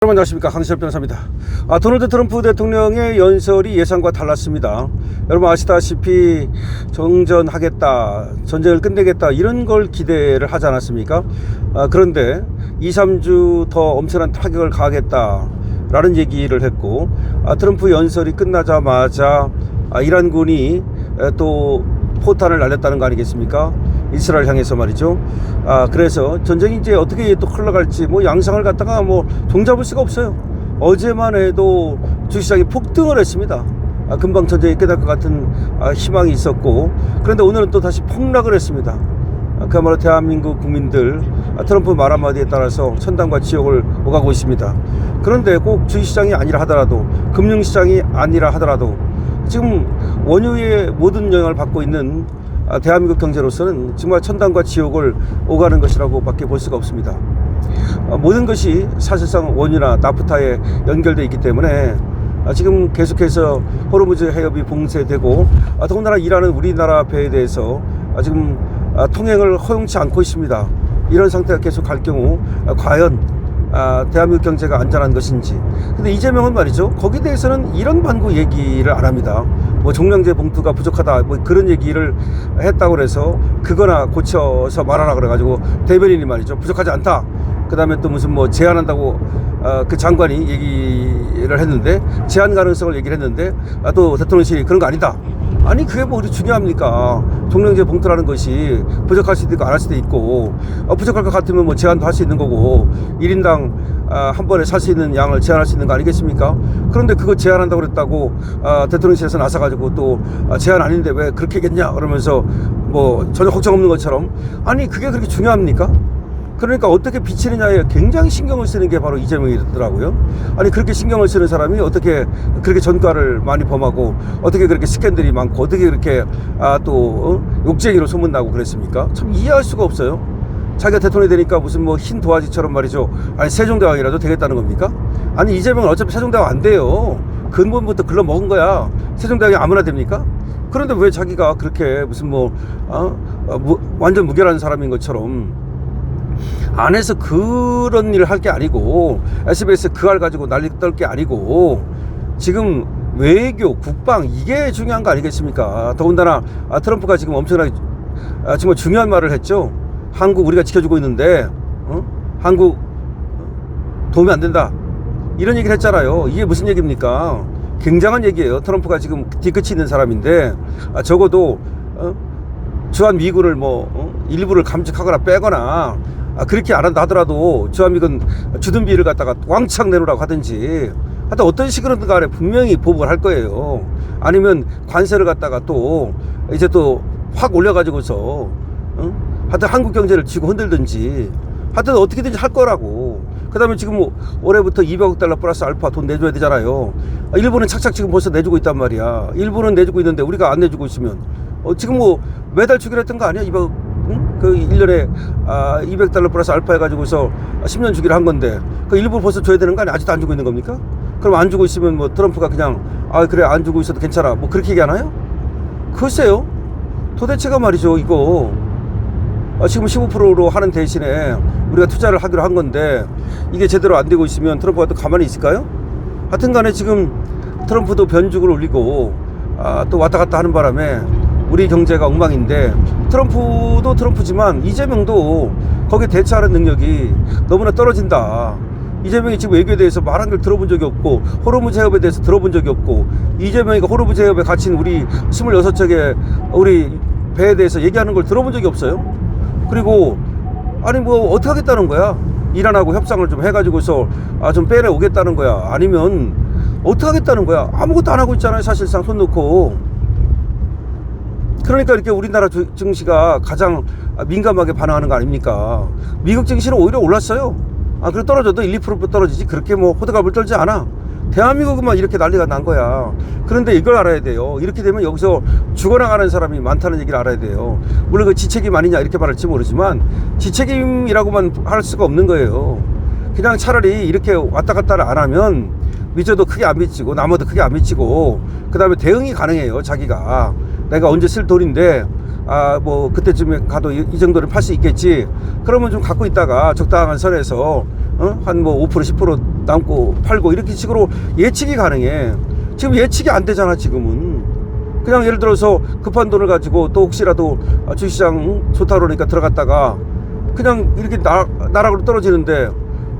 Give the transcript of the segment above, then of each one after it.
여러분 안녕하십니까, 강시열 변호사입니다. 도널드 트럼프 대통령의 연설이 예상과 달랐습니다. 여러분 아시다시피 정전하겠다, 전쟁을 끝내겠다, 이런 걸 기대를 하지 않았습니까? 그런데 2-3주 더 엄청난 타격을 가하겠다 라는 얘기를 했고, 트럼프 연설이 끝나자마자 이란군이 또 포탄을 날렸다는 거 아니겠습니까? 이스라엘 향해서 말이죠. 그래서 전쟁이 이제 어떻게 또 흘러갈지 양상을 갖다가 종잡을 수가 없어요. 어제만 해도 주식시장이 폭등을 했습니다. 금방 전쟁이 끝날 것 같은 희망이 있었고, 그런데 오늘은 또 다시 폭락을 했습니다. 그야말로 대한민국 국민들 트럼프 말 한마디에 따라서 천당과 지옥을 오가고 있습니다. 그런데 꼭 주식시장이 아니라 하더라도, 금융시장이 아니라 하더라도 지금 원유의 모든 영향을 받고 있는 대한민국 경제로서는 정말 천당과 지옥을 오가는 것이라고 밖에 볼 수가 없습니다. 모든 것이 사실상 원유나 나프타에 연결되어 있기 때문에 지금 계속해서 호르무즈 해협이 봉쇄되고, 더군다나 이란은 우리나라 배에 대해서 지금 통행을 허용치 않고 있습니다. 이런 상태가 계속 갈 경우 과연 대한민국 경제가 안전한 것인지. 근데 이재명은 말이죠, 거기에 대해서는 이런 반구 얘기를 안 합니다. 종량제 봉투가 부족하다 그런 얘기를 했다고 그래서 그거나 고쳐서 말하라 그래가지고 대변인이 말이죠, 부족하지 않다, 그 다음에 또 무슨 제한한다고 그 장관이 얘기를 했는데, 제한 가능성을 얘기를 했는데 또 대통령실이 그런 거 아니다. 아니 그게 우리 중요합니까? 종량제 봉투라는 것이 부족할 수도 있고 안 할 수도 있고, 부족할 것 같으면 제한도 할 수 있는 거고, 1인당 한 번에 살 수 있는 양을 제한할 수 있는 거 아니겠습니까? 그런데 그거 제한한다고 그랬다고 대통령실에서 나서가지고 또 제한 아닌데 왜 그렇게 했겠냐 그러면서 전혀 걱정 없는 것처럼, 아니 그게 그렇게 중요합니까? 그러니까 어떻게 비치느냐에 굉장히 신경을 쓰는 게 바로 이재명이더라고요. 아니 그렇게 신경을 쓰는 사람이 어떻게 그렇게 전과를 많이 범하고, 어떻게 그렇게 스캔들이 많고, 어떻게 그렇게 욕쟁이로 소문나고 그랬습니까? 참 이해할 수가 없어요. 자기가 대통령이 되니까 무슨 흰 도화지처럼 말이죠, 아니 세종대왕이라도 되겠다는 겁니까? 아니 이재명은 어차피 세종대왕 안 돼요. 근본부터 글러먹은 거야. 세종대왕이 아무나 됩니까? 그런데 왜 자기가 그렇게 무슨 완전 무결한 사람인 것처럼 안에서 그런 일을 할 게 아니고, SBS 그 알 가지고 난리 떨 게 아니고, 지금 외교, 국방, 이게 중요한 거 아니겠습니까? 더군다나 트럼프가 지금 엄청나게 정말 중요한 말을 했죠. 한국 우리가 지켜주고 있는데 한국 도움이 안 된다, 이런 얘기를 했잖아요. 이게 무슨 얘기입니까? 굉장한 얘기예요. 트럼프가 지금 뒤끝이 있는 사람인데 적어도 주한미군을 일부를 감축하거나 빼거나 그렇게 안 한다 하더라도 주한미군 주둔비를 갖다가 왕창 내놓으라고 하든지, 하여튼 어떤 식으로든 간에 분명히 보복을 할 거예요. 아니면 관세를 갖다가 또 이제 또 확 올려가지고서 하여튼 한국 경제를 쥐고 흔들든지, 하여튼 어떻게든지 할 거라고. 그 다음에 지금 올해부터 200억 달러 플러스 알파 돈 내줘야 되잖아요. 일본은 착착 지금 벌써 내주고 있단 말이야. 일본은 내주고 있는데 우리가 안 내주고 있으면 지금 매달 주기로 했던 거 아니야? 200억, 그 1년에 200달러 플러스 알파 해가지고서 10년 주기로 한 건데, 그 일부 벌써 줘야 되는 거 아니야? 아직도 안 주고 있는 겁니까? 그럼 안 주고 있으면 트럼프가 그냥 그래 안 주고 있어도 괜찮아 그렇게 얘기하나요? 글쎄요. 도대체가 말이죠, 이거 지금 15%로 하는 대신에 우리가 투자를 하기로 한 건데, 이게 제대로 안 되고 있으면 트럼프가 또 가만히 있을까요? 하여튼 간에 지금 트럼프도 변죽을 올리고 또 왔다 갔다 하는 바람에 우리 경제가 엉망인데, 트럼프도 트럼프지만 이재명도 거기에 대처하는 능력이 너무나 떨어진다. 이재명이 지금 외교에 대해서 말한 걸 들어본 적이 없고, 호르무즈 해협에 대해서 들어본 적이 없고, 이재명이가 호르무즈 해협에 갇힌 우리 26척의 우리 배에 대해서 얘기하는 걸 들어본 적이 없어요. 그리고 아니 어떻게 하겠다는 거야? 이란하고 협상을 좀 해가지고서 좀 빼내 오겠다는 거야? 아니면 어떻게 하겠다는 거야? 아무것도 안 하고 있잖아요, 사실상 손 놓고. 그러니까 이렇게 우리나라 증시가 가장 민감하게 반응하는 거 아닙니까? 미국 증시는 오히려 올랐어요. 그리고 떨어져도 1-2% 떨어지지 그렇게 호들갑을 떨지 않아. 대한민국만 이렇게 난리가 난 거야. 그런데 이걸 알아야 돼요. 이렇게 되면 여기서 죽어나가는 사람이 많다는 얘기를 알아야 돼요. 물론 그 지책임 아니냐 이렇게 말할지 모르지만, 지책임이라고만 할 수가 없는 거예요. 그냥 차라리 이렇게 왔다 갔다를 안 하면 미쳐도 크게 안 미치고 남아도 크게 안 미치고, 그 다음에 대응이 가능해요. 자기가 내가 언제 쓸 돈인데 뭐 그때쯤에 가도 이 정도는 팔 수 있겠지. 그러면 좀 갖고 있다가 적당한 선에서 한 뭐 5% 10% 남고 팔고 이렇게 식으로 예측이 가능해. 지금 예측이 안 되잖아 지금은. 그냥 예를 들어서 급한 돈을 가지고 또 혹시라도 주식시장 좋다 그러니까 들어갔다가 그냥 이렇게 나락으로 떨어지는데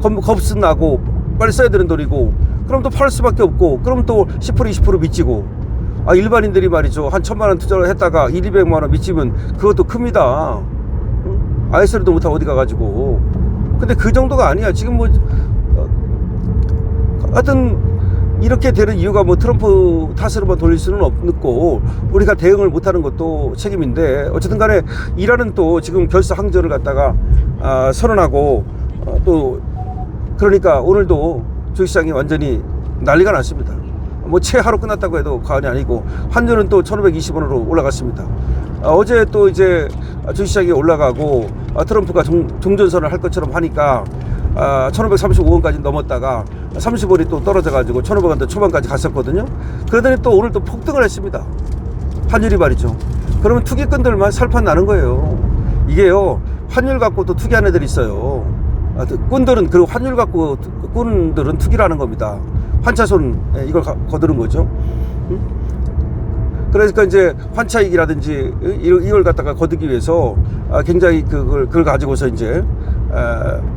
겁은 나고 빨리 써야 되는 돈이고, 그럼 또 팔 수밖에 없고, 그럼 또 10% 20% 미치고. 일반인들이 말이죠, 한 1,000만 원 투자를 했다가 200만 원 미치면 그것도 큽니다. 아이소리도 못하고 어디 가가지고. 근데 그 정도가 아니야 지금. 뭐 하여튼 이렇게 되는 이유가 뭐 트럼프 탓으로만 돌릴 수는 없고, 우리가 대응을 못하는 것도 책임인데, 어쨌든 간에 이란은 또 지금 결사 항전을 갖다가 선언하고, 또 그러니까 오늘도 주식시장이 완전히 난리가 났습니다. 뭐 채 하루 끝났다고 해도 과언이 아니고, 환율은 또 1,520원으로 올라갔습니다. 어제 또 이제 주식시장이 올라가고 트럼프가 종전선을 할 것처럼 하니까 1,535원까지 넘었다가 30원이 또 떨어져가지고 1,500원대 초반까지 갔었거든요. 그러더니 또 오늘 또 폭등을 했습니다. 환율이 말이죠. 그러면 투기꾼들만 살판 나는 거예요. 이게요, 환율 갖고 또 투기하는 애들이 있어요. 꾼들은, 그리고 환율 갖고 꾼들은 투기를 하는 겁니다. 환차손 이걸 거두는 거죠. 그러니까 이제 환차익이라든지 이걸 갖다가 거두기 위해서 굉장히 그걸 가지고서 이제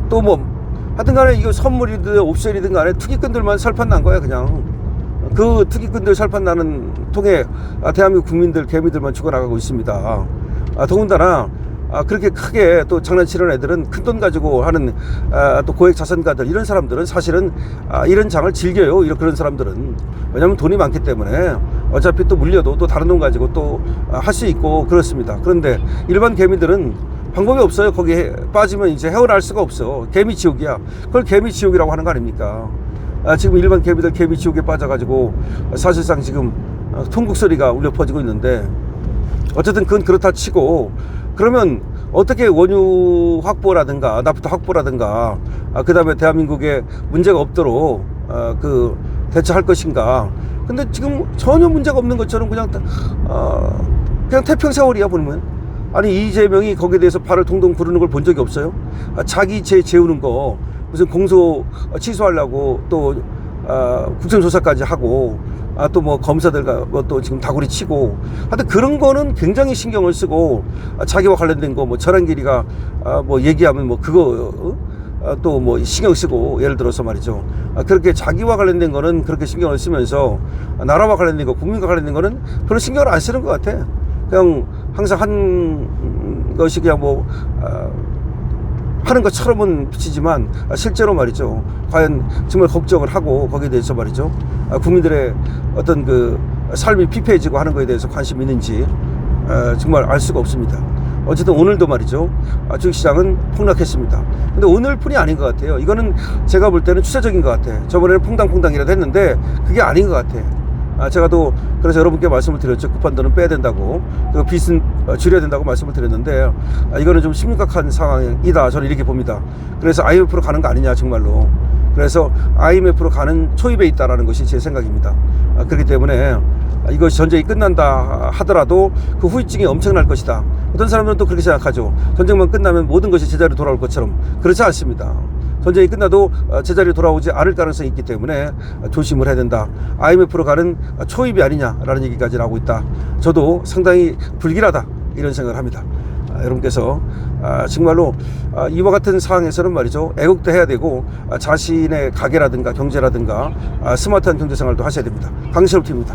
또 뭐 하여튼 간에 이거 선물이든 옵션이든 간에 투기꾼들만 살판 난 거야 그냥. 그 투기꾼들 살판 나는 통에 대한민국 국민들, 개미들만 죽어나가고 있습니다. 더군다나 그렇게 크게 또 장난치는 애들은 큰돈 가지고 하는 또 고액 자산가들, 이런 사람들은 사실은 이런 장을 즐겨요. 그런 사람들은. 왜냐하면 돈이 많기 때문에 어차피 또 물려도 또 다른 돈 가지고 또 할 수 있고 그렇습니다. 그런데 일반 개미들은 방법이 없어요. 거기에 빠지면 이제 헤어날 수가 없어. 개미 지옥이야. 그걸 개미 지옥이라고 하는 거 아닙니까? 지금 일반 개미들 개미 지옥에 빠져가지고 사실상 지금 통곡 소리가 울려 퍼지고 있는데, 어쨌든 그건 그렇다 치고, 그러면 어떻게 원유 확보라든가 나프타 확보라든가 그 다음에 대한민국에 문제가 없도록 대처할 것인가. 근데 지금 전혀 문제가 없는 것처럼 그냥 태평세월이야 보면. 아니, 이재명이 거기에 대해서 발을 동동 구르는 걸 본 적이 없어요. 자기 죄 재우는 거 무슨 공소 취소하려고 또 국정조사까지 하고, 또 뭐 검사들과 뭐 또 지금 다구리 치고, 하여튼 그런 거는 굉장히 신경을 쓰고, 자기와 관련된 거 뭐 전환길이가 뭐 얘기하면 뭐 그거 또 뭐 신경 쓰고, 예를 들어서 말이죠, 그렇게 자기와 관련된 거는 그렇게 신경을 쓰면서 나라와 관련된 거, 국민과 관련된 거는 별로 신경을 안 쓰는 것 같아. 그냥 항상 한 것이 그냥 뭐 하는 것처럼은 비치지만 실제로 말이죠, 과연 정말 걱정을 하고 거기에 대해서 말이죠, 국민들의 어떤 그 삶이 피폐해지고 하는 거에 대해서 관심이 있는지 정말 알 수가 없습니다. 어쨌든 오늘도 말이죠, 주식시장은 폭락했습니다. 근데 오늘뿐이 아닌 것 같아요. 이거는 제가 볼 때는 추세적인 것 같아. 저번에는 퐁당퐁당이라도 했는데 그게 아닌 것 같아. 제가 또 그래서 여러분께 말씀을 드렸죠. 급한 돈은 빼야 된다고, 그리고 빚은 줄여야 된다고 말씀을 드렸는데, 이거는 좀 심각한 상황이다, 저는 이렇게 봅니다. 그래서 IMF로 가는 거 아니냐 정말로. 그래서 IMF로 가는 초입에 있다라는 것이 제 생각입니다. 그렇기 때문에 이것이 전쟁이 끝난다 하더라도 그 후유증이 엄청날 것이다. 어떤 사람들은 또 그렇게 생각하죠. 전쟁만 끝나면 모든 것이 제자리로 돌아올 것처럼. 그렇지 않습니다. 전쟁이 끝나도 제자리로 돌아오지 않을 가능성이 있기 때문에 조심을 해야 된다. IMF로 가는 초입이 아니냐라는 얘기까지 나오고 있다. 저도 상당히 불길하다, 이런 생각을 합니다. 여러분께서 정말로 이와 같은 상황에서는 말이죠, 애국도 해야 되고 자신의 가게라든가 경제라든가 스마트한 경제생활도 하셔야 됩니다. 강시럽TV입니다.